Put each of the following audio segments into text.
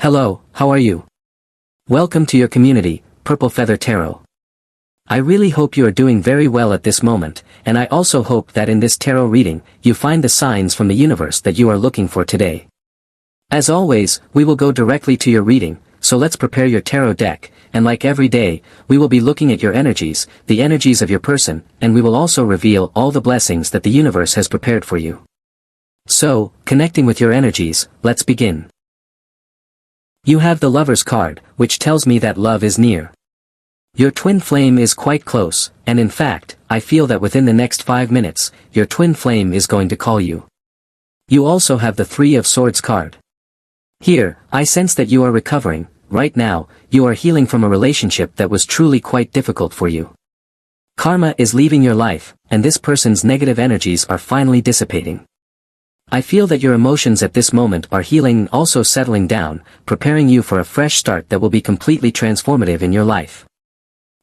Hello, how are you? Welcome to your community, Purple Feather Tarot. I really hope you are doing very well at this moment, and I also hope that in this tarot reading, you find the signs from the universe that you are looking for today. As always, we will go directly to your reading, so let's prepare your tarot deck, and like every day, we will be looking at your energies, the energies of your person, and we will also reveal all the blessings that the universe has prepared for you. So, connecting with your energies, let's begin. You have the Lover's card, which tells me that love is near. Your twin flame is quite close, and in fact, I feel that within the next 5 minutes, your twin flame is going to call you. You also have the Three of Swords card. Here, I sense that you are recovering. Right now, you are healing from a relationship that was truly quite difficult for you. Karma is leaving your life, and this person's negative energies are finally dissipating. I feel that your emotions at this moment are healing and also settling down, preparing you for a fresh start that will be completely transformative in your life.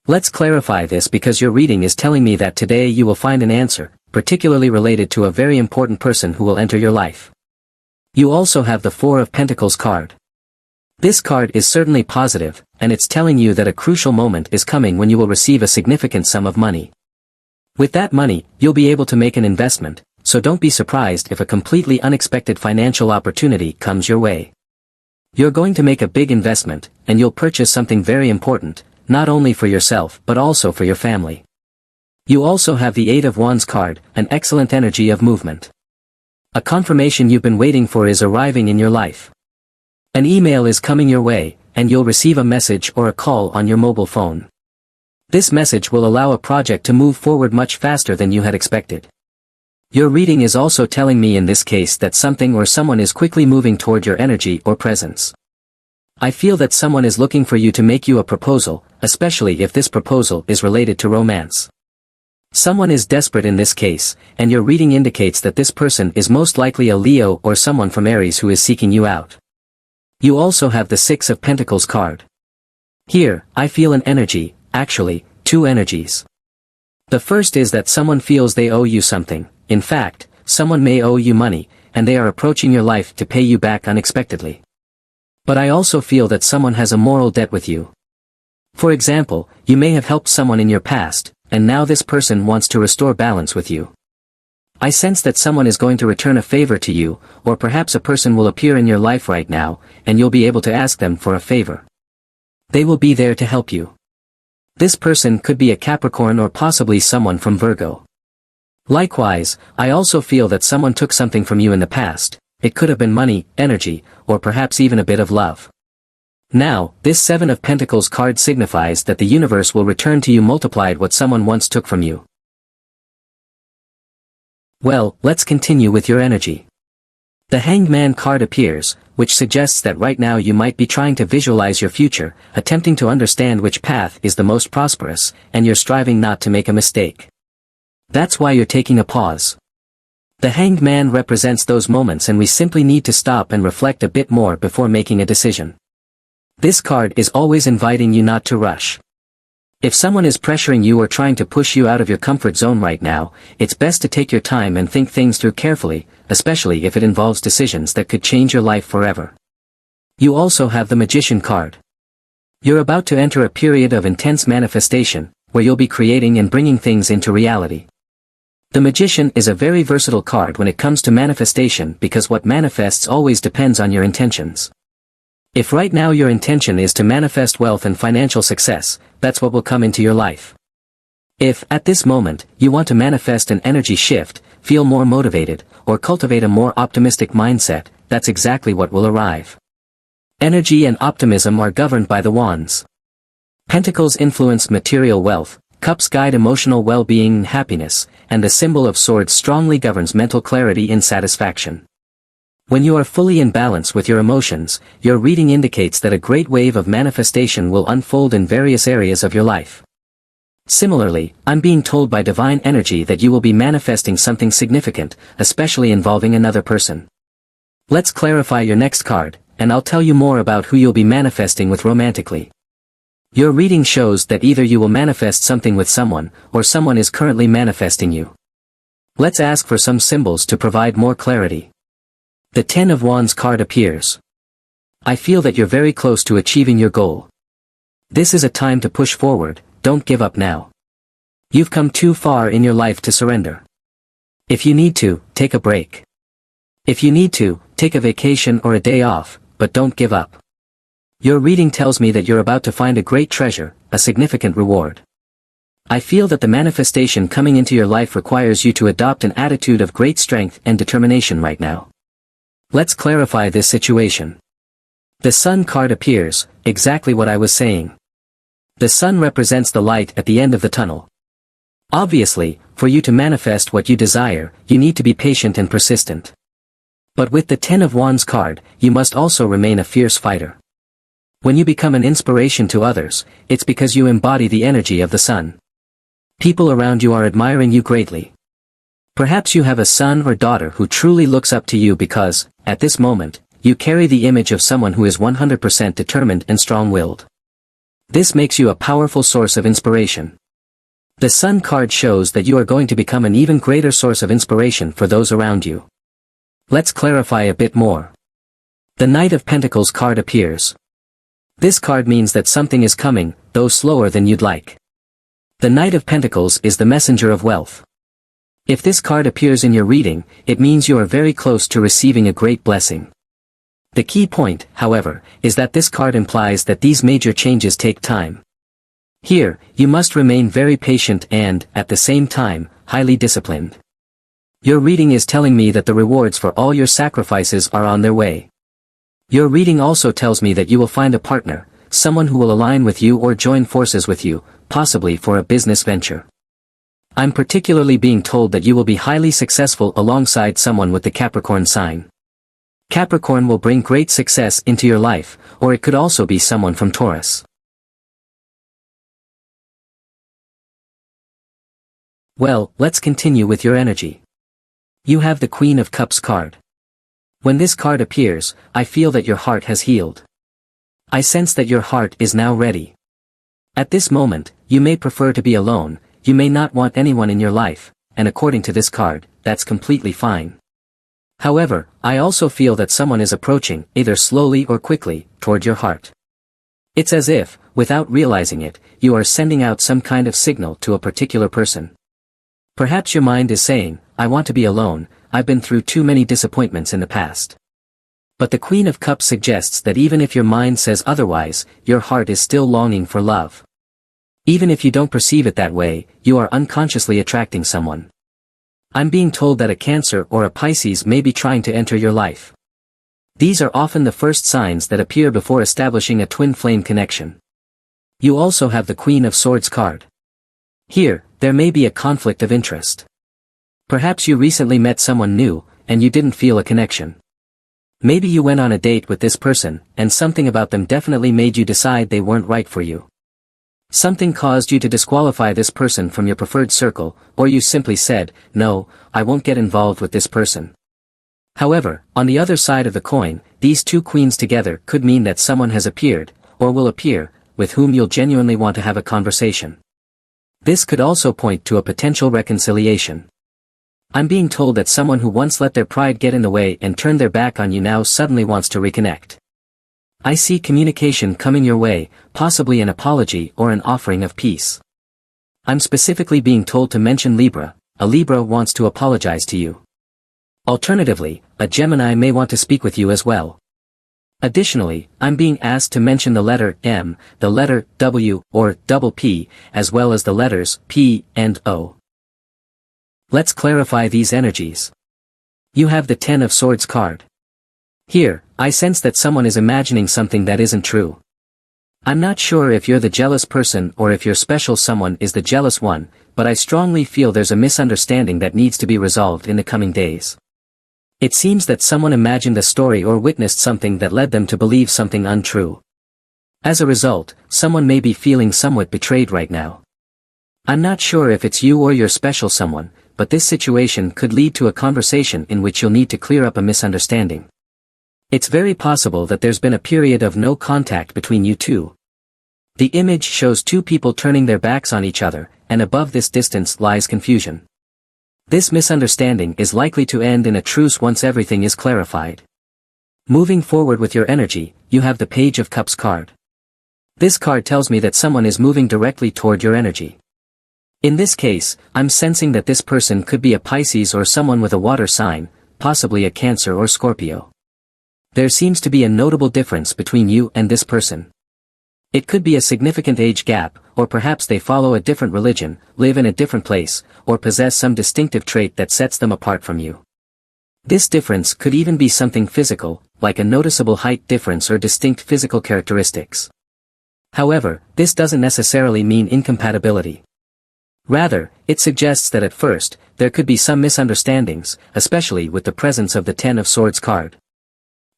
Let's clarify this because your reading is telling me that today you will find an answer, particularly related to a very important person who will enter your life. You also have the Four of Pentacles card. This card is certainly positive, and it's telling you that a crucial moment is coming when you will receive a significant sum of money. With that money, you'll be able to make an investment, so don't be surprised if a completely unexpected financial opportunity comes your way. You're going to make a big investment, and you'll purchase something very important, not only for yourself but also for your family. You also have the Eight of Wands card, an excellent energy of movement. A confirmation you've been waiting for is arriving in your life. An email is coming your way, and you'll receive a message or a call on your mobile phone. This message will allow a project to move forward much faster than you had expected. Your reading is also telling me in this case that something or someone is quickly moving toward your energy or presence. I feel that someone is looking for you to make you a proposal, especially if this proposal is related to romance. Someone is desperate in this case, and your reading indicates that this person is most likely a Leo or someone from Aries who is seeking you out. You also have the Six of Pentacles card. Here, I feel an energy, actually, two energies. The first is that someone feels they owe you something. In fact, someone may owe you money, and they are approaching your life to pay you back unexpectedly. But I also feel that someone has a moral debt with you. For example, you may have helped someone in your past, and now this person wants to restore balance with you. I sense that someone is going to return a favor to you, or perhaps a person will appear in your life right now, and you'll be able to ask them for a favor. They will be there to help you. This person could be a Capricorn or possibly someone from Virgo. Likewise, I also feel that someone took something from you in the past. It could have been money, energy, or perhaps even a bit of love. Now, this Seven of Pentacles card signifies that the universe will return to you multiplied what someone once took from you. Well, let's continue with your energy. The Hanged Man card appears, which suggests that right now you might be trying to visualize your future, attempting to understand which path is the most prosperous, and you're striving not to make a mistake. That's why you're taking a pause. The Hanged Man represents those moments and we simply need to stop and reflect a bit more before making a decision. This card is always inviting you not to rush. If someone is pressuring you or trying to push you out of your comfort zone right now, it's best to take your time and think things through carefully, especially if it involves decisions that could change your life forever. You also have the Magician card. You're about to enter a period of intense manifestation, where you'll be creating and bringing things into reality. The Magician is a very versatile card when it comes to manifestation because what manifests always depends on your intentions. If right now your intention is to manifest wealth and financial success, that's what will come into your life. If, at this moment, you want to manifest an energy shift, feel more motivated, or cultivate a more optimistic mindset, that's exactly what will arrive. Energy and optimism are governed by the wands. Pentacles influence material wealth, cups guide emotional well-being and happiness, and the symbol of swords strongly governs mental clarity and satisfaction. When you are fully in balance with your emotions, your reading indicates that a great wave of manifestation will unfold in various areas of your life. Similarly, I'm being told by divine energy that you will be manifesting something significant, especially involving another person. Let's clarify your next card, and I'll tell you more about who you'll be manifesting with romantically. Your reading shows that either you will manifest something with someone, or someone is currently manifesting you. Let's ask for some symbols to provide more clarity. The Ten of Wands card appears. I feel that you're very close to achieving your goal. This is a time to push forward, don't give up now. You've come too far in your life to surrender. If you need to, take a break. If you need to, take a vacation or a day off, but don't give up. Your reading tells me that you're about to find a great treasure, a significant reward. I feel that the manifestation coming into your life requires you to adopt an attitude of great strength and determination right now. Let's clarify this situation. The Sun card appears, exactly what I was saying. The Sun represents the light at the end of the tunnel. Obviously, for you to manifest what you desire, you need to be patient and persistent. But with the Ten of Wands card, you must also remain a fierce fighter. When you become an inspiration to others, it's because you embody the energy of the Sun. People around you are admiring you greatly. Perhaps you have a son or daughter who truly looks up to you because, at this moment, you carry the image of someone who is 100% determined and strong-willed. This makes you a powerful source of inspiration. The Sun card shows that you are going to become an even greater source of inspiration for those around you. Let's clarify a bit more. The Knight of Pentacles card appears. This card means that something is coming, though slower than you'd like. The Knight of Pentacles is the messenger of wealth. If this card appears in your reading, it means you are very close to receiving a great blessing. The key point, however, is that this card implies that these major changes take time. Here, you must remain very patient and, at the same time, highly disciplined. Your reading is telling me that the rewards for all your sacrifices are on their way. Your reading also tells me that you will find a partner, someone who will align with you or join forces with you, possibly for a business venture. I'm particularly being told that you will be highly successful alongside someone with the Capricorn sign. Capricorn will bring great success into your life, or it could also be someone from Taurus. Well, let's continue with your energy. You have the Queen of Cups card. When this card appears, I feel that your heart has healed. I sense that your heart is now ready. At this moment, you may prefer to be alone, you may not want anyone in your life, and according to this card, that's completely fine. However, I also feel that someone is approaching, either slowly or quickly, toward your heart. It's as if, without realizing it, you are sending out some kind of signal to a particular person. Perhaps your mind is saying, I want to be alone, I've been through too many disappointments in the past. But the Queen of Cups suggests that even if your mind says otherwise, your heart is still longing for love. Even if you don't perceive it that way, you are unconsciously attracting someone. I'm being told that a Cancer or a Pisces may be trying to enter your life. These are often the first signs that appear before establishing a twin flame connection. You also have the Queen of Swords card. Here, there may be a conflict of interest. Perhaps you recently met someone new, and you didn't feel a connection. Maybe you went on a date with this person, and something about them definitely made you decide they weren't right for you. Something caused you to disqualify this person from your preferred circle, or you simply said, no, I won't get involved with this person. However, on the other side of the coin, these two queens together could mean that someone has appeared, or will appear, with whom you'll genuinely want to have a conversation. This could also point to a potential reconciliation. I'm being told that someone who once let their pride get in the way and turned their back on you now suddenly wants to reconnect. I see communication coming your way, possibly an apology or an offering of peace. I'm specifically being told to mention Libra. A Libra wants to apologize to you. Alternatively, a Gemini may want to speak with you as well. Additionally, I'm being asked to mention the letter M, the letter W, or double P, as well as the letters P and O. Let's clarify these energies. You have the Ten of Swords card. Here, I sense that someone is imagining something that isn't true. I'm not sure if you're the jealous person or if your special someone is the jealous one, but I strongly feel there's a misunderstanding that needs to be resolved in the coming days. It seems that someone imagined a story or witnessed something that led them to believe something untrue. As a result, someone may be feeling somewhat betrayed right now. I'm not sure if it's you or your special someone, but this situation could lead to a conversation in which you'll need to clear up a misunderstanding. It's very possible that there's been a period of no contact between you two. The image shows two people turning their backs on each other, and above this distance lies confusion. This misunderstanding is likely to end in a truce once everything is clarified. Moving forward with your energy, you have the Page of Cups card. This card tells me that someone is moving directly toward your energy. In this case, I'm sensing that this person could be a Pisces or someone with a water sign, possibly a Cancer or Scorpio. There seems to be a notable difference between you and this person. It could be a significant age gap, or perhaps they follow a different religion, live in a different place, or possess some distinctive trait that sets them apart from you. This difference could even be something physical, like a noticeable height difference or distinct physical characteristics. However, this doesn't necessarily mean incompatibility. Rather, it suggests that at first, there could be some misunderstandings, especially with the presence of the Ten of Swords card.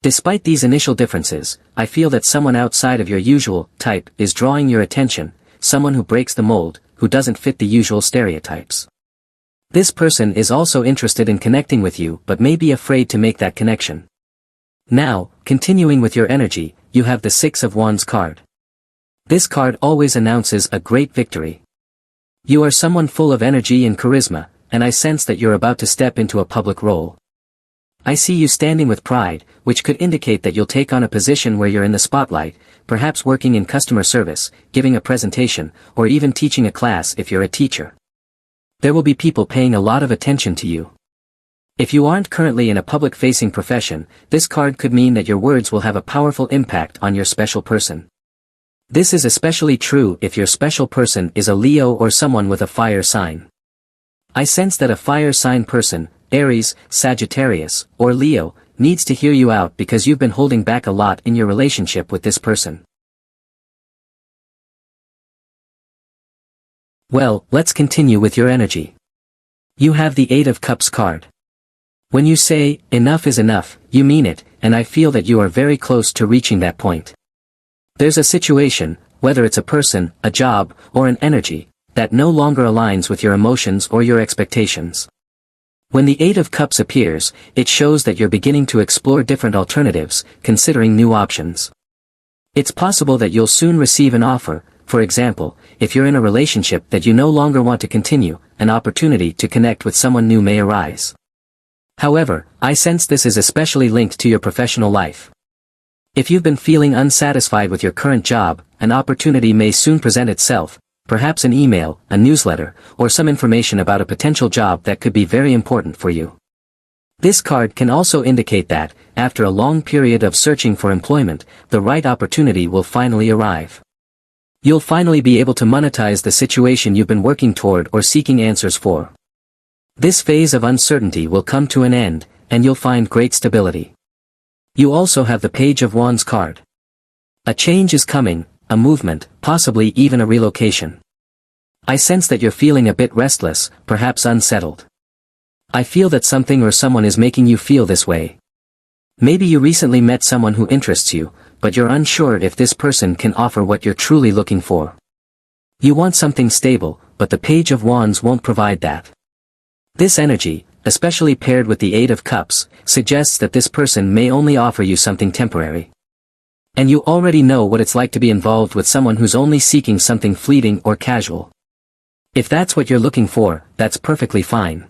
Despite these initial differences, I feel that someone outside of your usual type is drawing your attention, someone who breaks the mold, who doesn't fit the usual stereotypes. This person is also interested in connecting with you but may be afraid to make that connection. Now, continuing with your energy, you have the Six of Wands card. This card always announces a great victory. You are someone full of energy and charisma, and I sense that you're about to step into a public role. I see you standing with pride, which could indicate that you'll take on a position where you're in the spotlight, perhaps working in customer service, giving a presentation, or even teaching a class if you're a teacher. There will be people paying a lot of attention to you. If you aren't currently in a public-facing profession, this card could mean that your words will have a powerful impact on your special person. This is especially true if your special person is a Leo or someone with a fire sign. I sense that a fire sign person, Aries, Sagittarius, or Leo, needs to hear you out because you've been holding back a lot in your relationship with this person. Well, let's continue with your energy. You have the Eight of Cups card. When you say, enough is enough, you mean it, and I feel that you are very close to reaching that point. There's a situation, whether it's a person, a job, or an energy, that no longer aligns with your emotions or your expectations. When the Eight of Cups appears, it shows that you're beginning to explore different alternatives, considering new options. It's possible that you'll soon receive an offer, for example, if you're in a relationship that you no longer want to continue, an opportunity to connect with someone new may arise. However, I sense this is especially linked to your professional life. If you've been feeling unsatisfied with your current job, an opportunity may soon present itself, perhaps an email, a newsletter, or some information about a potential job that could be very important for you. This card can also indicate that, after a long period of searching for employment, the right opportunity will finally arrive. You'll finally be able to monetize the situation you've been working toward or seeking answers for. This phase of uncertainty will come to an end, and you'll find great stability. You also have the Page of Wands card. A change is coming, a movement, possibly even a relocation. I sense that you're feeling a bit restless, perhaps unsettled. I feel that something or someone is making you feel this way. Maybe you recently met someone who interests you, but you're unsure if this person can offer what you're truly looking for. You want something stable, but the Page of Wands won't provide that. This energy, especially paired with the Eight of Cups, suggests that this person may only offer you something temporary. And you already know what it's like to be involved with someone who's only seeking something fleeting or casual. If that's what you're looking for, that's perfectly fine.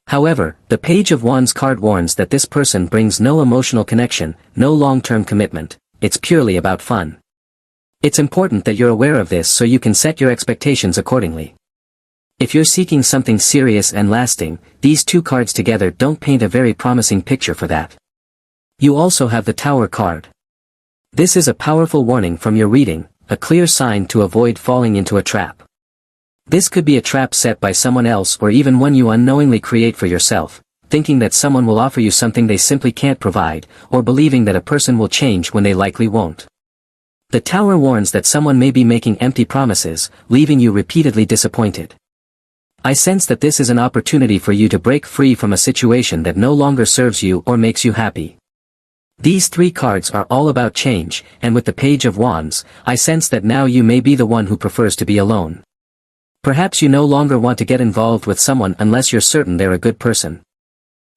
However, the Page of Wands card warns that this person brings no emotional connection, no long-term commitment, it's purely about fun. It's important that you're aware of this so you can set your expectations accordingly. If you're seeking something serious and lasting, these two cards together don't paint a very promising picture for that. You also have the Tower card. This is a powerful warning from your reading, a clear sign to avoid falling into a trap. This could be a trap set by someone else or even one you unknowingly create for yourself, thinking that someone will offer you something they simply can't provide, or believing that a person will change when they likely won't. The Tower warns that someone may be making empty promises, leaving you repeatedly disappointed. I sense that this is an opportunity for you to break free from a situation that no longer serves you or makes you happy. These three cards are all about change, and with the Page of Wands, I sense that now you may be the one who prefers to be alone. Perhaps you no longer want to get involved with someone unless you're certain they're a good person.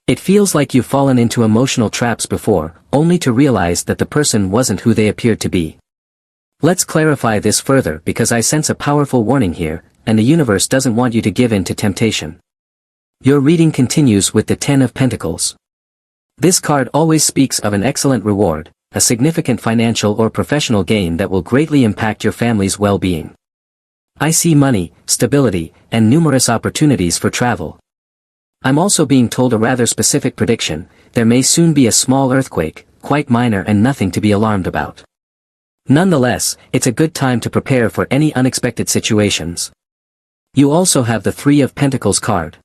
It feels like you've fallen into emotional traps before, only to realize that the person wasn't who they appeared to be. Let's clarify this further because I sense a powerful warning here, and the universe doesn't want you to give in to temptation. Your reading continues with the Ten of Pentacles. This card always speaks of an excellent reward, a significant financial or professional gain that will greatly impact your family's well-being. I see money, stability, and numerous opportunities for travel. I'm also being told a rather specific prediction: there may soon be a small earthquake, quite minor and nothing to be alarmed about. Nonetheless, it's a good time to prepare for any unexpected situations. You also have the Three of Pentacles card.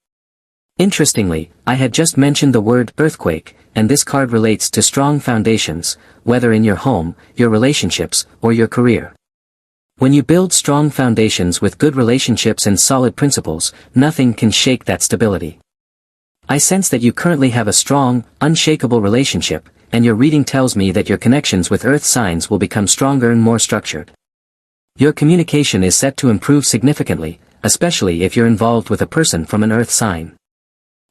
Interestingly, I had just mentioned the word earthquake, and this card relates to strong foundations, whether in your home, your relationships, or your career. When you build strong foundations with good relationships and solid principles, nothing can shake that stability. I sense that you currently have a strong, unshakable relationship, and your reading tells me that your connections with earth signs will become stronger and more structured. Your communication is set to improve significantly, especially if you're involved with a person from an earth sign.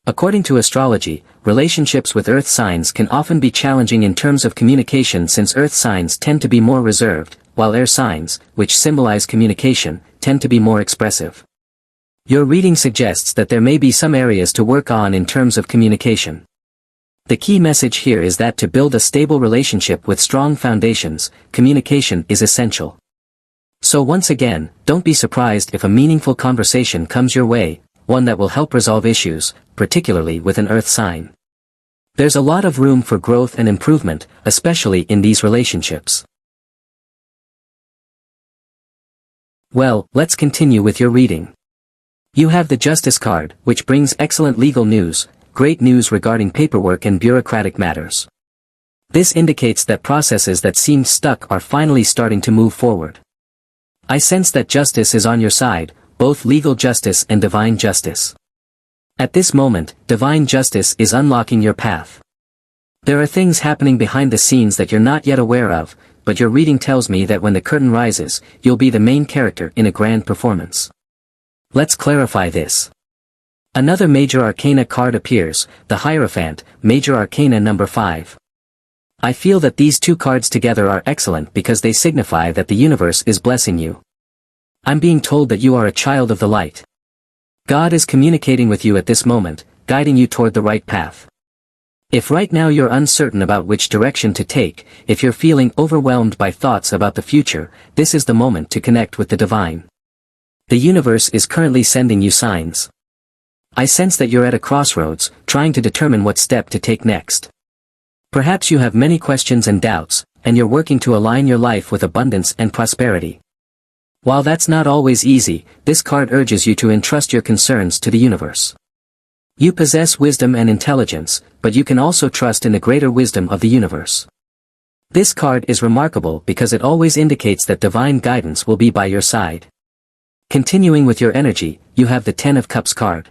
According to astrology, relationships with earth signs can often be challenging in terms of communication, since earth signs tend to be more reserved, while air signs, which symbolize communication, tend to be more expressive. Your reading suggests that there may be some areas to work on in terms of communication. The key message here is that to build a stable relationship with strong foundations, communication is essential. So once again, don't be surprised if a meaningful conversation comes your way, one that will help resolve issues, particularly with an earth sign. There's a lot of room for growth and improvement, especially in these relationships. Well, let's continue with your reading. You have the Justice card, which brings excellent legal news, great news regarding paperwork and bureaucratic matters. This indicates that processes that seemed stuck are finally starting to move forward. I sense that justice is on your side, both legal justice and divine justice. At this moment, divine justice is unlocking your path. There are things happening behind the scenes that you're not yet aware of, but your reading tells me that when the curtain rises, you'll be the main character in a grand performance. Let's clarify this. Another major arcana card appears, the Hierophant, major arcana number 5. I feel that these two cards together are excellent because they signify that the universe is blessing you. I'm being told that you are a child of the light. God is communicating with you at this moment, guiding you toward the right path. If right now you're uncertain about which direction to take, if you're feeling overwhelmed by thoughts about the future, this is the moment to connect with the divine. The universe is currently sending you signs. I sense that you're at a crossroads, trying to determine what step to take next. Perhaps you have many questions and doubts, and you're working to align your life with abundance and prosperity. While that's not always easy, this card urges you to entrust your concerns to the universe. You possess wisdom and intelligence, but you can also trust in the greater wisdom of the universe. This card is remarkable because it always indicates that divine guidance will be by your side. Continuing with your energy, you have the Ten of Cups card.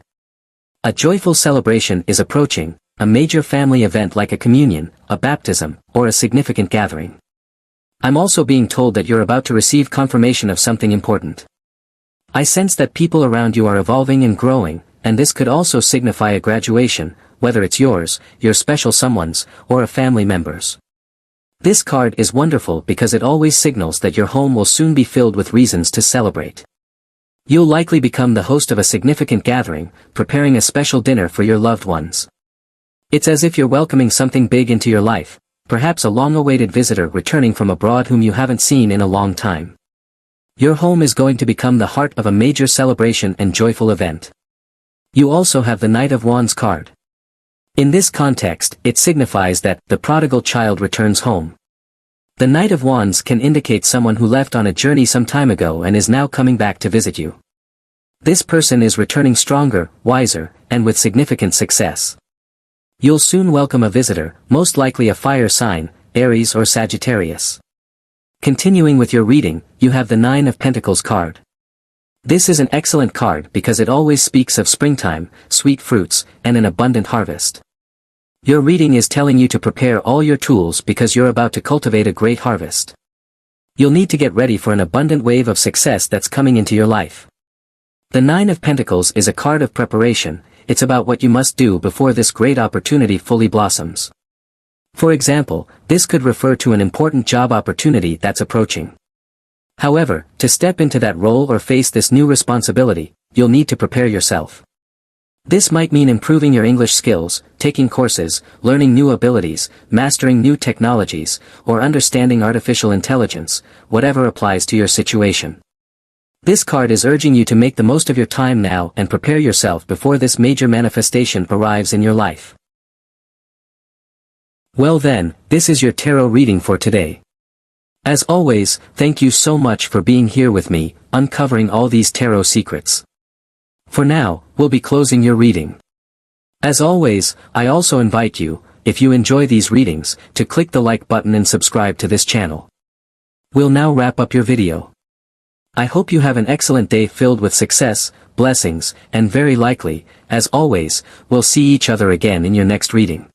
A joyful celebration is approaching, a major family event like a communion, a baptism, or a significant gathering. I'm also being told that you're about to receive confirmation of something important. I sense that people around you are evolving and growing, and this could also signify a graduation, whether it's yours, your special someone's, or a family member's. This card is wonderful because it always signals that your home will soon be filled with reasons to celebrate. You'll likely become the host of a significant gathering, preparing a special dinner for your loved ones. It's as if you're welcoming something big into your life, perhaps a long-awaited visitor returning from abroad whom you haven't seen in a long time. Your home is going to become the heart of a major celebration and joyful event. You also have the Knight of Wands card. In this context, it signifies that the prodigal child returns home. The Knight of Wands can indicate someone who left on a journey some time ago and is now coming back to visit you. This person is returning stronger, wiser, and with significant success. You'll soon welcome a visitor, most likely a fire sign, Aries or Sagittarius. Continuing with your reading, you have the Nine of Pentacles card. This is an excellent card because it always speaks of springtime, sweet fruits, and an abundant harvest. Your reading is telling you to prepare all your tools because you're about to cultivate a great harvest. You'll need to get ready for an abundant wave of success that's coming into your life. The Nine of Pentacles is a card of preparation. It's about what you must do before this great opportunity fully blossoms. For example, this could refer to an important job opportunity that's approaching. However, to step into that role or face this new responsibility, you'll need to prepare yourself. This might mean improving your English skills, taking courses, learning new abilities, mastering new technologies, or understanding artificial intelligence, whatever applies to your situation. This card is urging you to make the most of your time now and prepare yourself before this major manifestation arrives in your life. Well then, this is your tarot reading for today. As always, thank you so much for being here with me, uncovering all these tarot secrets. For now, we'll be closing your reading. As always, I also invite you, if you enjoy these readings, to click the like button and subscribe to this channel. We'll now wrap up your video. I hope you have an excellent day filled with success, blessings, and very likely, as always, we'll see each other again in your next reading.